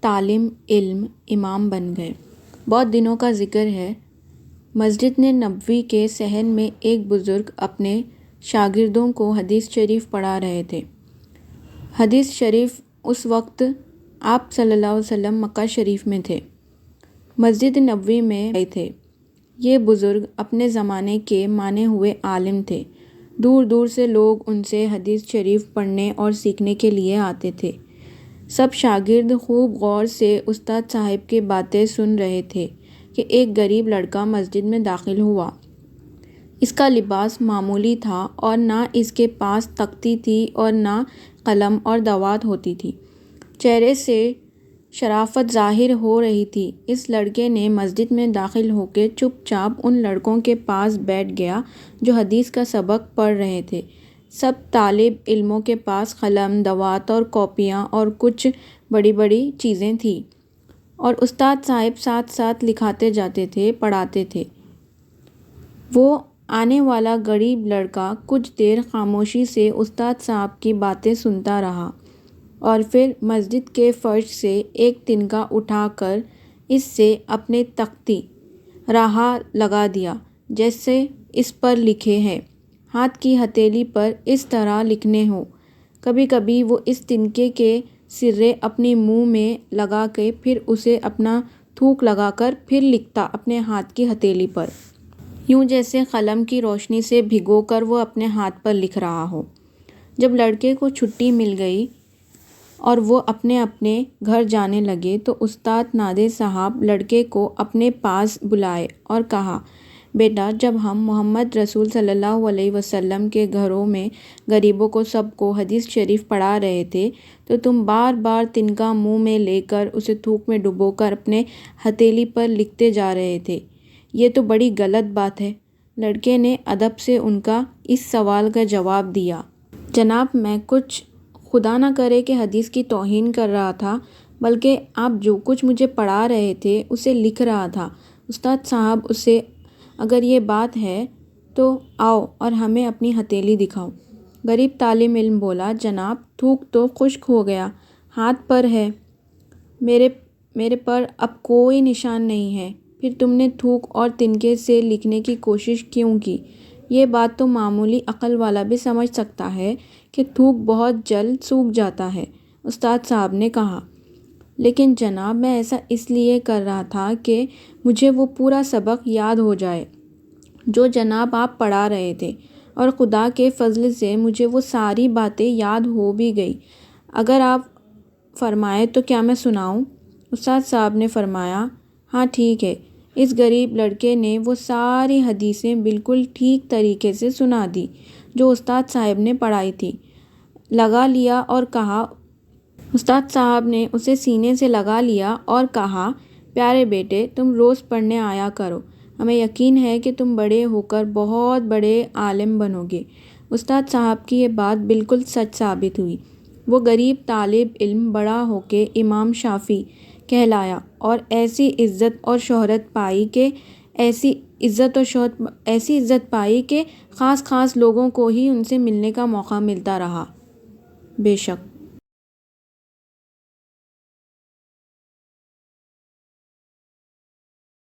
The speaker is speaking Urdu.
طالب علم امام بن گئے۔ بہت دنوں کا ذکر ہے، مسجد نبوی کے صحن میں ایک بزرگ اپنے شاگردوں کو حدیث شریف پڑھا رہے تھے۔ حدیث شریف اس وقت آپ صلی اللہ علیہ وسلم مکہ شریف میں تھے، مسجد نبوی میں آئے تھے۔ یہ بزرگ اپنے زمانے کے مانے ہوئے عالم تھے، دور دور سے لوگ ان سے حدیث شریف پڑھنے اور سیکھنے کے لیے آتے تھے۔ سب شاگرد خوب غور سے استاد صاحب کی باتیں سن رہے تھے کہ ایک غریب لڑکا مسجد میں داخل ہوا۔ اس کا لباس معمولی تھا اور نہ اس کے پاس تختی تھی اور نہ قلم اور دوات ہوتی تھی۔ چہرے سے شرافت ظاہر ہو رہی تھی۔ اس لڑکے نے مسجد میں داخل ہو کے چپ چاپ ان لڑکوں کے پاس بیٹھ گیا جو حدیث کا سبق پڑھ رہے تھے۔ سب طالب علموں کے پاس قلم، دوات اور کاپیاں اور کچھ بڑی بڑی چیزیں تھیں، اور استاد صاحب ساتھ ساتھ لکھاتے جاتے تھے، پڑھاتے تھے۔ وہ آنے والا غریب لڑکا کچھ دیر خاموشی سے استاد صاحب کی باتیں سنتا رہا اور پھر مسجد کے فرش سے ایک تنکا اٹھا کر اس سے اپنے تختی راہ لگا دیا، جیسے اس پر لکھے ہے، ہاتھ کی ہتھیلی پر اس طرح لکھنے ہوں۔ کبھی کبھی وہ اس تنکے کے سرے اپنے منہ میں لگا کے پھر اسے اپنا تھوک لگا کر پھر لکھتا اپنے ہاتھ کی ہتھیلی پر، یوں جیسے قلم کی روشنی سے بھگو کر وہ اپنے ہاتھ پر لکھ رہا ہو۔ جب لڑکے کو چھٹی مل گئی اور وہ اپنے اپنے گھر جانے لگے تو استاد نادر صاحب لڑکے کو اپنے پاس بلائے اور کہا، بیٹا، جب ہم محمد رسول صلی اللہ علیہ وسلم کے گھروں میں غریبوں کو سب کو حدیث شریف پڑھا رہے تھے تو تم بار بار تنکا منہ میں لے کر اسے تھوک میں ڈبو کر اپنے ہتھیلی پر لکھتے جا رہے تھے، یہ تو بڑی غلط بات ہے۔ لڑکے نے ادب سے ان کا اس سوال کا جواب دیا، جناب، میں کچھ خدا نہ کرے کہ حدیث کی توہین کر رہا تھا، بلکہ آپ جو کچھ مجھے پڑھا رہے تھے اسے لکھ رہا تھا۔ استاد صاحب اسے، اگر یہ بات ہے تو آؤ اور ہمیں اپنی ہتھیلی دکھاؤ۔ غریب طالب علم بولا، جناب، تھوک تو خشک ہو گیا، ہاتھ پر ہے، میرے پر اب کوئی نشان نہیں ہے، پھر تم نے تھوک اور تنکے سے لکھنے کی کوشش کیوں کی؟ یہ بات تو معمولی عقل والا بھی سمجھ سکتا ہے کہ تھوک بہت جلد سوکھ جاتا ہے۔ استاد صاحب نے کہا، لیکن جناب، میں ایسا اس لیے کر رہا تھا کہ مجھے وہ پورا سبق یاد ہو جائے جو جناب آپ پڑھا رہے تھے، اور خدا کے فضل سے مجھے وہ ساری باتیں یاد ہو بھی گئی۔ اگر آپ فرمائیں تو کیا میں سناؤں؟ استاد صاحب نے فرمایا، ہاں ٹھیک ہے۔ اس غریب لڑکے نے وہ ساری حدیثیں بالکل ٹھیک طریقے سے سنا دی جو استاد صاحب نے پڑھائی تھی۔ لگا لیا اور کہا، استاد صاحب نے اسے سینے سے لگا لیا اور کہا، پیارے بیٹے، تم روز پڑھنے آیا کرو، ہمیں یقین ہے کہ تم بڑے ہو کر بہت بڑے عالم بنو گے۔ استاد صاحب کی یہ بات بالکل سچ ثابت ہوئی۔ وہ غریب طالب علم بڑا ہو کے امام شافعی کہلایا اور ایسی عزت اور شہرت پائی کہ خاص لوگوں کو ہی ان سے ملنے کا موقع ملتا رہا۔ بے شک